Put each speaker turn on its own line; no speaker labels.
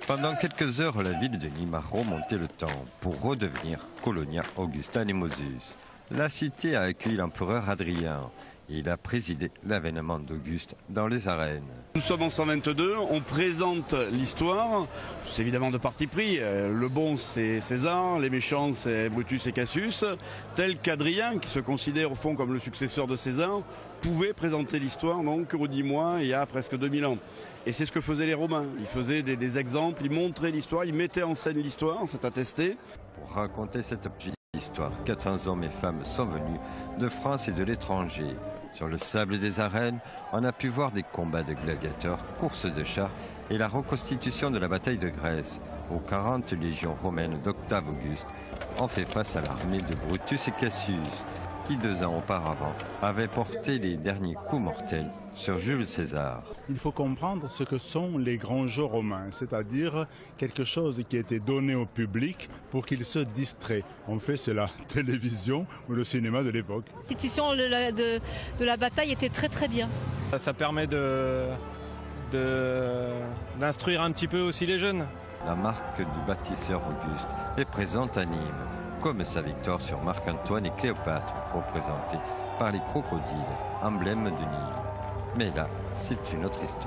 Pendant quelques heures, la ville de Nîmes a remonté le temps pour redevenir Colonia Augusta Nemosus. La cité a accueilli l'empereur Adrien et il a présidé l'avènement d'Auguste dans les arènes.
Nous sommes en 122, on présente l'histoire, c'est évidemment de parti pris. Le bon c'est César, les méchants c'est Brutus et Cassius, tel qu'Adrien, qui se considère au fond comme le successeur de César, pouvait présenter l'histoire donc aux Nîmois il y a presque 2000 ans. Et c'est ce que faisaient les Romains, ils faisaient des exemples, ils montraient l'histoire, ils mettaient en scène l'histoire, c'est attesté.
Pour raconter cette histoire, 400 hommes et femmes sont venus de France et de l'étranger. Sur le sable des arènes, on a pu voir des combats de gladiateurs, courses de chars et la reconstitution de la bataille de Grèce, où 40 légions romaines d'Octave Auguste ont fait face à l'armée de Brutus et Cassius, qui 2 ans auparavant avaient porté les derniers coups mortels sur Jules César.
Il faut comprendre ce que sont les grands jeux romains, c'est-à-dire quelque chose qui était donné au public pour qu'il se distrait. On fait c'est la télévision ou le cinéma de l'époque.
La constitution de la bataille était très très bien.
Ça permet d'instruire un petit peu aussi les jeunes.
La marque du bâtisseur Auguste est présente à Nîmes, comme sa victoire sur Marc-Antoine et Cléopâtre, représentée par les crocodiles, emblème de Nîmes. Mais là, c'est une autre histoire.